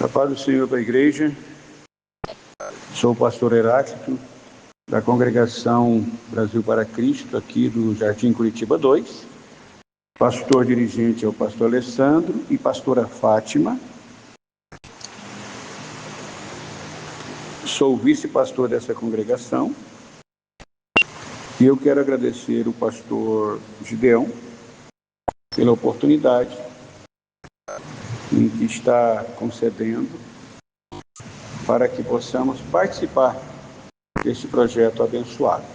A paz do Senhor para a igreja. Sou o pastor Heráclito, da Congregação Brasil para Cristo, aqui do Jardim Curitiba 2. Pastor dirigente é o pastor Alessandro e pastora Fátima. Sou vice-pastor dessa congregação. E eu quero agradecer o pastor Gideão pela oportunidade em que está concedendo para que possamos participar deste projeto abençoado.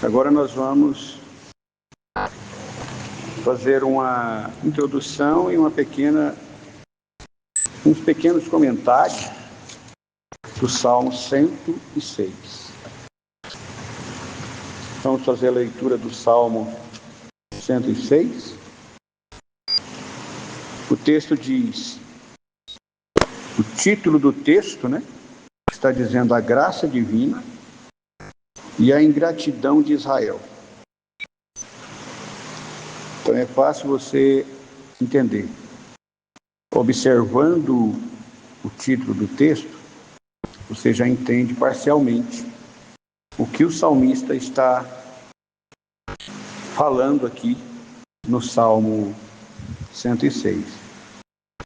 Agora nós vamos fazer uma introdução e uns pequenos comentários do Salmo 106. Vamos fazer a leitura do Salmo 106. O texto diz, o título do texto, está dizendo a graça divina e a ingratidão de Israel. Então é fácil você entender. Observando o título do texto, você já entende parcialmente o que o salmista está falando aqui no Salmo 106.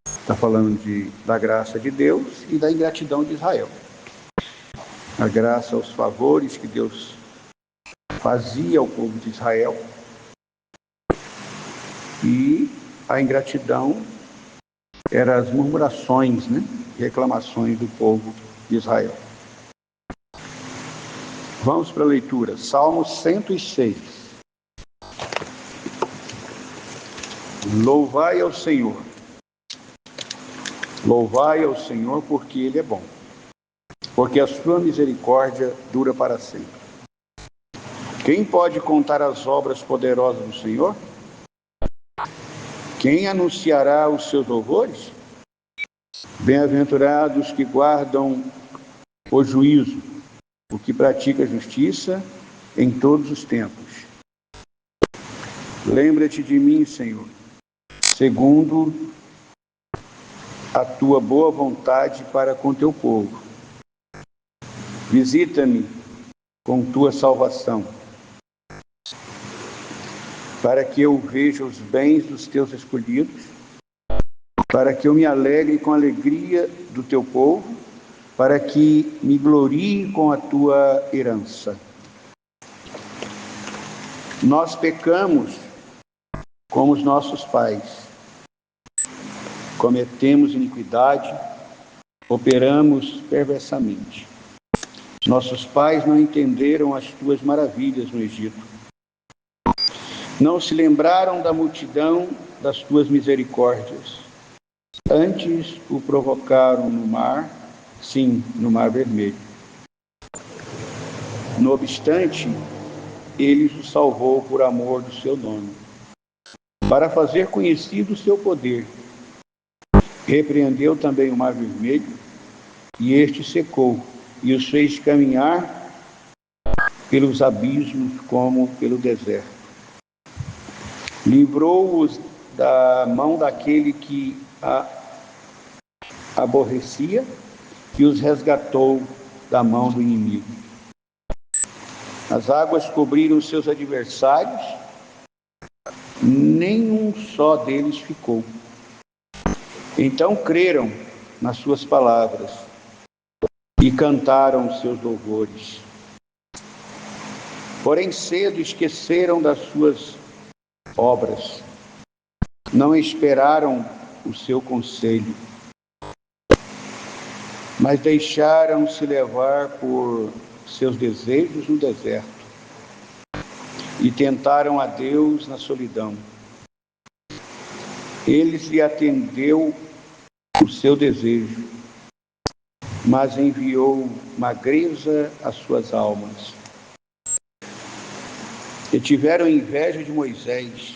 Está falando da graça de Deus e da ingratidão de Israel. A graça aos favores que Deus fazia ao povo de Israel e a ingratidão eram as murmurações, reclamações do povo de Israel. Vamos para a leitura. Salmo 106. Louvai ao Senhor. Louvai ao Senhor porque Ele é bom, porque a sua misericórdia dura para sempre. Quem pode contar as obras poderosas do Senhor? Quem anunciará os seus louvores? Bem-aventurados que guardam o juízo, o que pratica a justiça em todos os tempos. Lembra-te de mim, Senhor, segundo a tua boa vontade para com teu povo. Visita-me com tua salvação, para que eu veja os bens dos teus escolhidos, para que eu me alegre com a alegria do teu povo, para que me glorie com a tua herança. Nós pecamos como os nossos pais. Cometemos iniquidade, operamos perversamente. Nossos pais não entenderam as tuas maravilhas no Egito. Não se lembraram da multidão das tuas misericórdias. Antes o provocaram no mar, sim, no Mar Vermelho. No obstante, ele os salvou por amor do seu nome, para fazer conhecido o seu poder. Repreendeu também o Mar Vermelho, e este secou, e os fez caminhar pelos abismos como pelo deserto. Livrou-os da mão daquele que a aborrecia, e os resgatou da mão do inimigo. As águas cobriram seus adversários, nenhum só deles ficou. Então creram nas suas palavras e cantaram seus louvores. Porém cedo esqueceram das suas obras, não esperaram o seu conselho, mas deixaram-se levar por seus desejos no deserto e tentaram a Deus na solidão. Ele lhe atendeu o seu desejo, mas enviou magreza às suas almas. E tiveram inveja de Moisés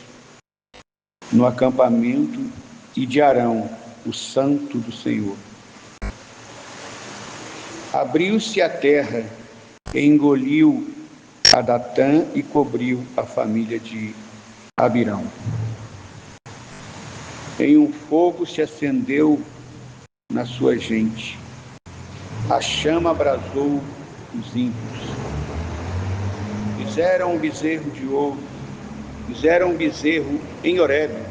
no acampamento e de Arão, o santo do Senhor. Abriu-se a terra, engoliu a Datã e cobriu a família de Abirão. em um fogo se acendeu na sua gente. A chama abrasou os ímpios. Fizeram um bezerro de ouro, fizeram um bezerro em Horebe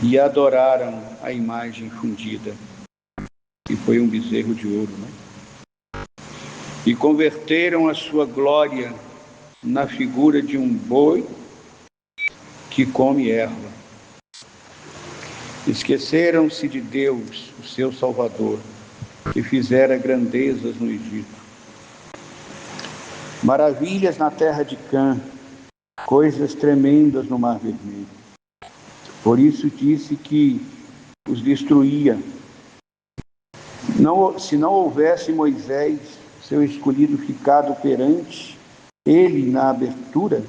e adoraram a imagem fundida, que foi um bezerro de ouro, E converteram a sua glória na figura de um boi que come erva. Esqueceram-se de Deus, o seu Salvador, que fizera grandezas no Egito. Maravilhas na terra de Cã, coisas tremendas no Mar Vermelho. Por isso disse que os destruía. Se não houvesse Moisés, seu escolhido, ficado perante ele na abertura,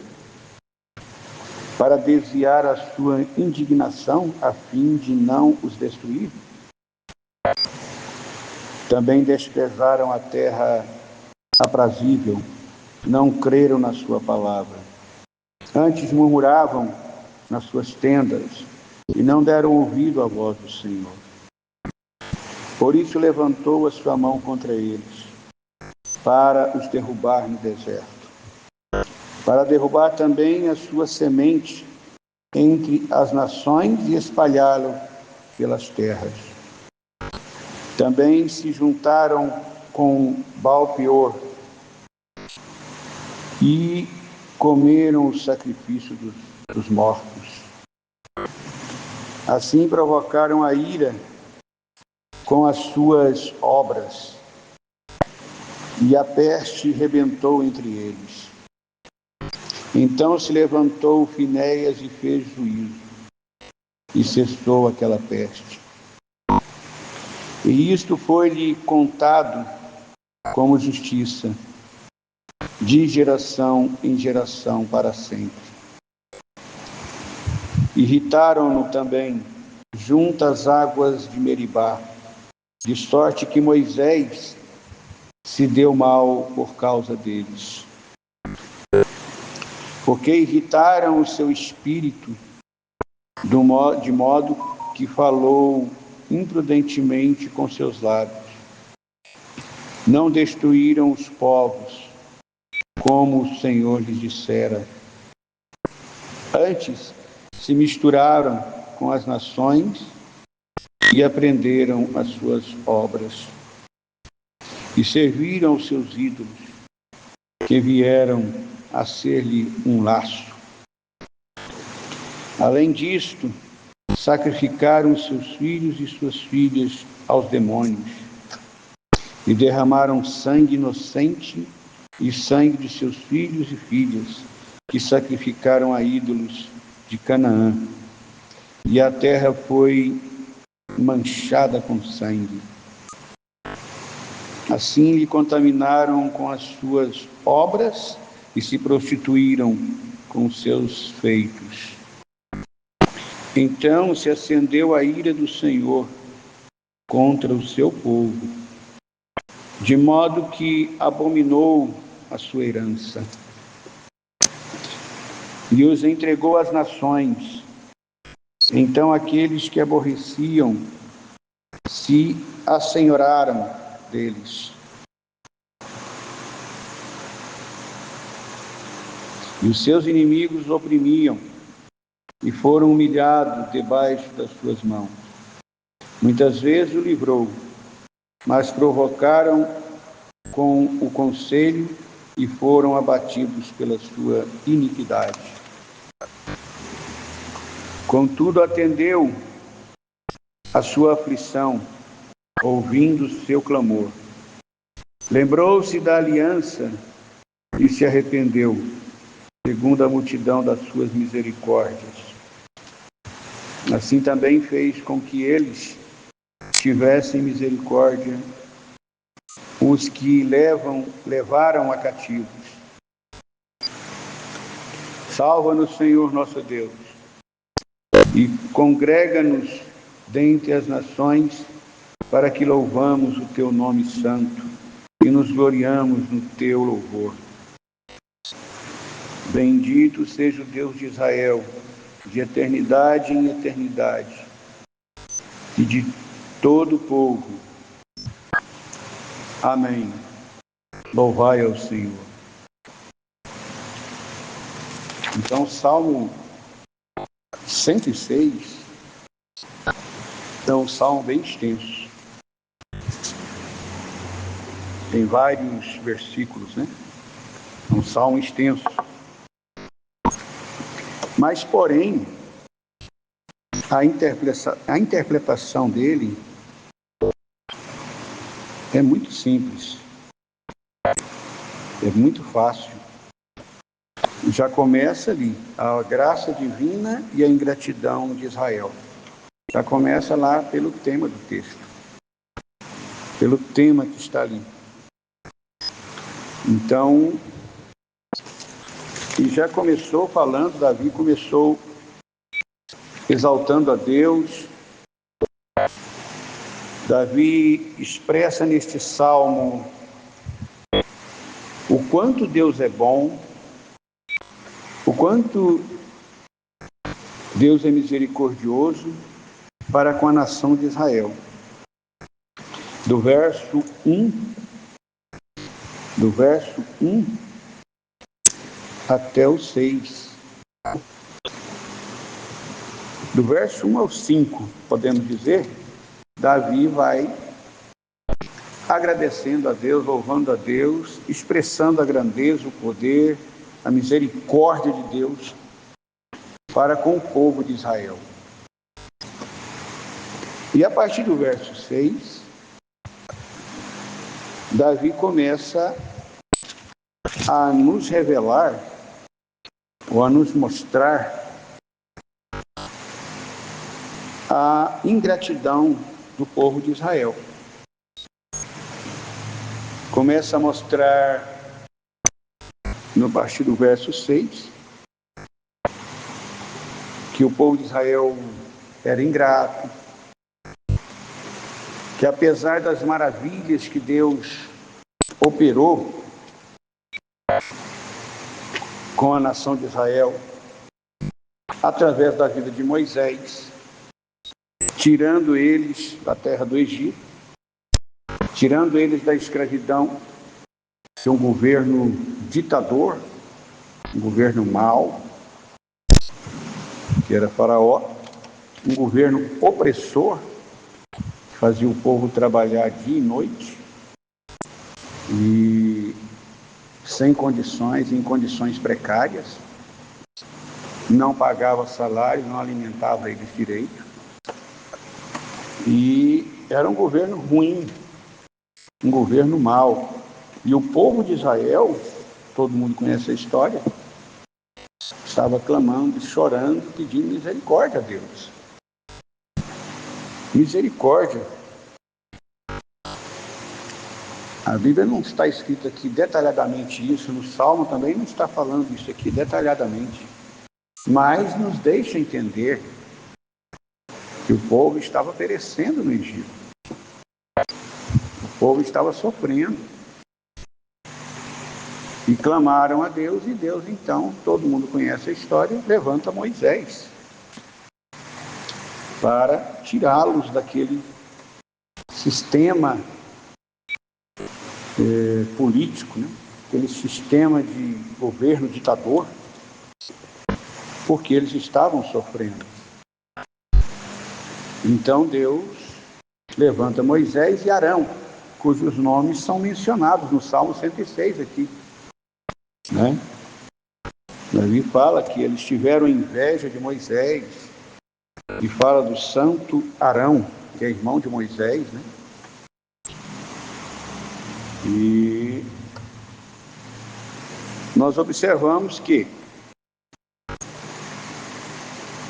para desviar a sua indignação, a fim de não os destruir. Também desprezaram a terra aprazível, não creram na sua palavra. Antes murmuravam nas suas tendas e não deram ouvido à voz do Senhor. Por isso levantou a sua mão contra eles, para os derrubar no deserto, para derrubar também a sua semente entre as nações e espalhá-lo pelas terras. Também se juntaram com Baal-peor e comeram o sacrifício dos mortos. Assim provocaram a ira com as suas obras, e a peste rebentou entre eles. Então se levantou Finéias e fez juízo, e cessou aquela peste. E isto foi-lhe contado como justiça, de geração em geração para sempre. Irritaram-no também junto às águas de Meribá, de sorte que Moisés se deu mal por causa deles. Porque irritaram o seu espírito, de modo que falou imprudentemente com seus lábios. Não destruíram os povos, como o Senhor lhes dissera. Antes se misturaram com as nações e aprenderam as suas obras. E serviram os seus ídolos, que vieram a ser-lhe um laço. Além disto, sacrificaram seus filhos e suas filhas aos demônios, e derramaram sangue inocente e sangue de seus filhos e filhas, que sacrificaram a ídolos de Canaã, e a terra foi manchada com sangue. Assim lhe contaminaram com as suas obras e se prostituíram com seus feitos. Então se acendeu a ira do Senhor contra o seu povo, de modo que abominou a sua herança e os entregou às nações. Então aqueles que aborreciam se assenhoraram deles. E os seus inimigos o oprimiam e foram humilhados debaixo das suas mãos. Muitas vezes o livrou, mas provocaram com o conselho e foram abatidos pela sua iniquidade. Contudo, atendeu a sua aflição, ouvindo o seu clamor. Lembrou-se da aliança e se arrependeu, segundo a multidão das suas misericórdias. Assim também fez com que eles tivessem misericórdia os que levaram a cativos. Salva-nos, Senhor nosso Deus, e congrega-nos dentre as nações, para que louvamos o teu nome santo e nos gloriamos no teu louvor. Bendito seja o Deus de Israel, de eternidade em eternidade, e de todo o povo. Amém. Louvai ao Senhor. Então, Salmo 106 é um salmo bem extenso. Tem vários versículos, né? É um salmo extenso. Mas, porém, a interpretação dele é muito simples. É muito fácil. Já começa ali a graça divina e a ingratidão de Israel. Já começa lá pelo tema do texto. Pelo tema que está ali. Então, e já começou falando, Davi começou exaltando a Deus. Davi expressa neste salmo o quanto Deus é bom, o quanto Deus é misericordioso para com a nação de Israel. Do verso 1 até o 6. Do verso 1 ao 5, podemos dizer, Davi vai agradecendo a Deus, louvando a Deus, expressando a grandeza, o poder, a misericórdia de Deus para com o povo de Israel. E a partir do verso 6, Davi começa a nos revelar, ou a nos mostrar, a ingratidão do povo de Israel. Começa a mostrar, no partir do verso 6, que o povo de Israel era ingrato, que apesar das maravilhas que Deus operou com a nação de Israel, através da vida de Moisés, tirando eles da terra do Egito, tirando eles da escravidão, de um governo ditador, um governo mau, que era Faraó, um governo opressor, que fazia o povo trabalhar dia e noite, e sem condições, em condições precárias, não pagava salário, não alimentava eles direito, e era um governo ruim, um governo mau. E o povo de Israel, todo mundo conhece a história, estava clamando, chorando, pedindo misericórdia a Deus. Misericórdia. A Bíblia não está escrita aqui detalhadamente isso, no Salmo também não está falando isso aqui detalhadamente, mas nos deixa entender que o povo estava perecendo no Egito. O povo estava sofrendo. E clamaram a Deus, e Deus então, todo mundo conhece a história, levanta Moisés para tirá-los daquele sistema político, né? Aquele sistema de governo ditador, porque eles estavam sofrendo. Então Deus levanta Moisés e Arão, cujos nomes são mencionados no Salmo 106 aqui, né? Davi fala que eles tiveram inveja de Moisés, e fala do santo Arão, que é irmão de Moisés, né? E nós observamos que,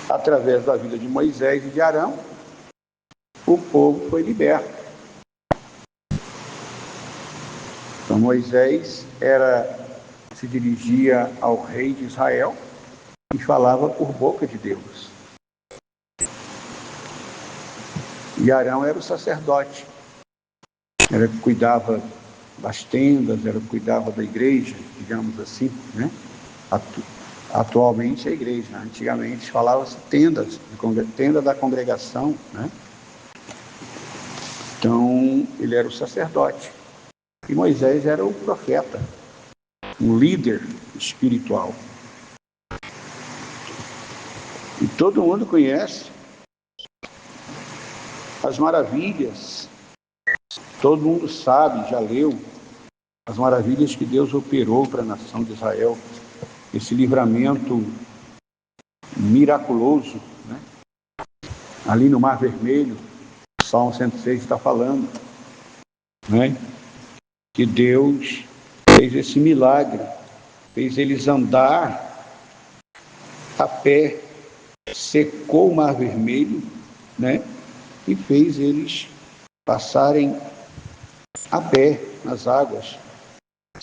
através da vida de Moisés e de Arão, o povo foi liberto. Então Moisés se dirigia ao rei de Israel e falava por boca de Deus. E Arão era o sacerdote, era que cuidava das tendas, era que cuidava da igreja, digamos assim, né? atualmente é igreja, né? Antigamente falava-se tenda da congregação, né? Então, ele era o sacerdote. E Moisés era o profeta, um líder espiritual. E todo mundo conhece as maravilhas, todo mundo sabe, já leu as maravilhas que Deus operou para a nação de Israel, esse livramento miraculoso, né? Ali no Mar Vermelho, o Salmo 106 está falando, né? Que Deus fez esse milagre, fez eles andar a pé, secou o Mar Vermelho, né? E fez eles passarem a pé nas águas.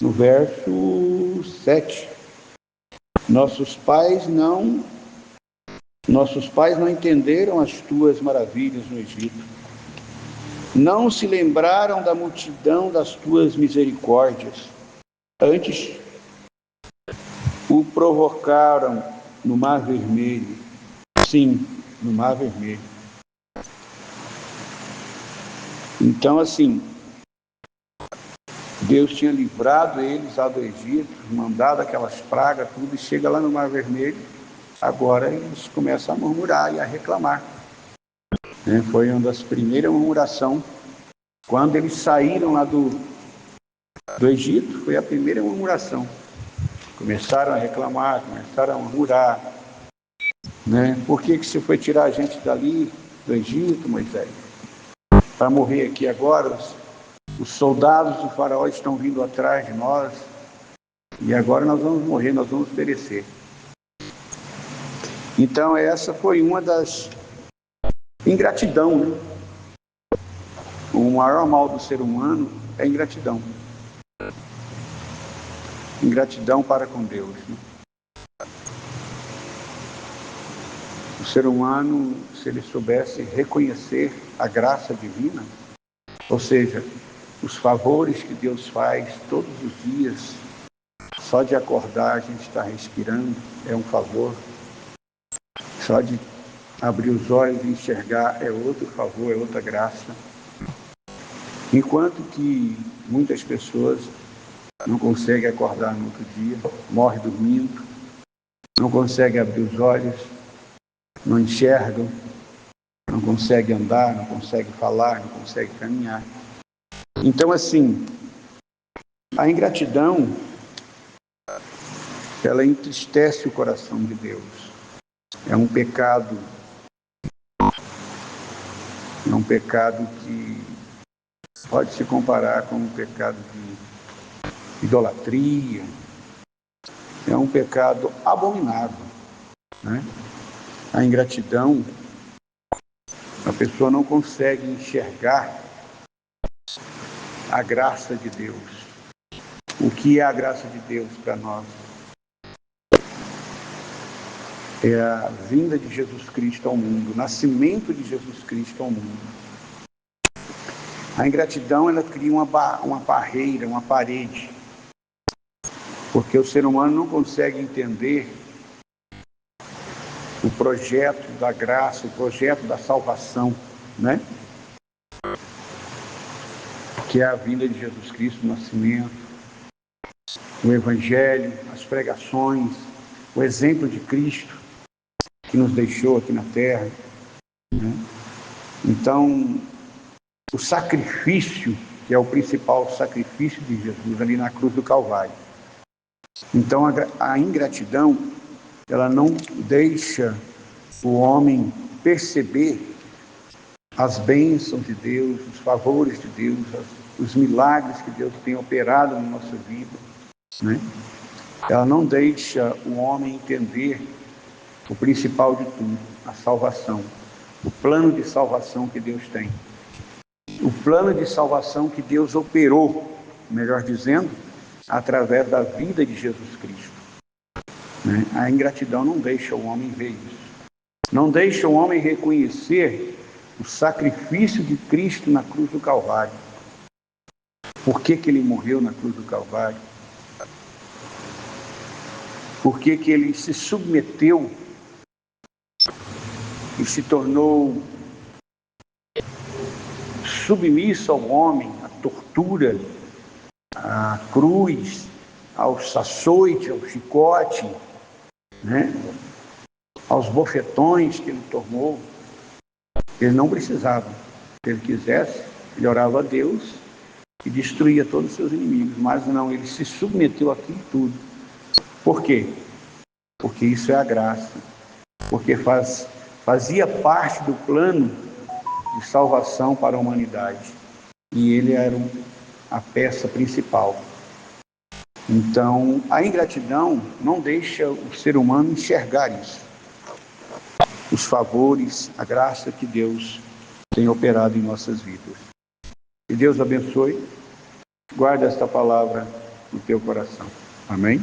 No verso 7, nossos pais não entenderam as tuas maravilhas no Egito, não se lembraram da multidão das tuas misericórdias, antes o provocaram no Mar Vermelho, sim, no Mar Vermelho. Então, assim, Deus tinha livrado eles lá do Egito, mandado aquelas pragas, tudo, e chega lá no Mar Vermelho, agora eles começam a murmurar e a reclamar. Foi uma das primeiras murmurações, quando eles saíram lá do Egito, foi a primeira murmuração. Começaram a reclamar, começaram a murmurar, né? Por que você foi tirar a gente dali, do Egito, Moisés? Para morrer aqui agora? Os soldados do faraó estão vindo atrás de nós, e agora nós vamos morrer, nós vamos perecer. Então essa foi uma das ingratidão, né? O maior mal do ser humano é ingratidão. Ingratidão para com Deus, né? O ser humano, se ele soubesse reconhecer a graça divina, ou seja, os favores que Deus faz todos os dias, só de acordar a gente está respirando, é um favor. Só de abrir os olhos e enxergar é outro favor, é outra graça. Enquanto que muitas pessoas não conseguem acordar no outro dia, morrem dormindo, não conseguem abrir os olhos, não enxergam, não conseguem andar, não conseguem falar, não conseguem caminhar. Então, assim, a ingratidão, ela entristece o coração de Deus. É um pecado que pode se comparar com um pecado de idolatria. É um pecado abominável, né? A ingratidão, a pessoa não consegue enxergar a graça de Deus. O que é a graça de Deus para nós? É a vinda de Jesus Cristo ao mundo, o nascimento de Jesus Cristo ao mundo. A ingratidão, ela cria uma barreira, uma parede, porque o ser humano não consegue entender o projeto da graça, o projeto da salvação, né? Que é a vinda de Jesus Cristo, o nascimento, o Evangelho, as pregações, o exemplo de Cristo que nos deixou aqui na Terra, né? Então, o sacrifício, que é o principal sacrifício de Jesus ali na cruz do Calvário. Então, a ingratidão, ela não deixa o homem perceber as bênçãos de Deus, os favores de Deus, os milagres que Deus tem operado na nossa vida, né? Ela não deixa o homem entender o principal de tudo, a salvação, o plano de salvação que Deus tem. O plano de salvação que Deus operou, melhor dizendo, através da vida de Jesus Cristo, né? A ingratidão não deixa o homem ver isso. Não deixa o homem reconhecer o sacrifício de Cristo na cruz do Calvário. Por que ele morreu na cruz do Calvário? Por que que ele se submeteu e se tornou submisso ao homem, à tortura, à cruz, ao açoite, ao chicote, né? Aos bofetões que ele tomou. Ele não precisava. Se ele quisesse, ele orava a Deus e destruía todos os seus inimigos. Mas não, ele se submeteu àquilo tudo. Por quê? Porque isso é a graça. Porque fazia parte do plano de salvação para a humanidade. E ele era a peça principal. Então, a ingratidão não deixa o ser humano enxergar isso. Os favores, a graça que Deus tem operado em nossas vidas. Que Deus abençoe. Guarda esta palavra no teu coração. Amém?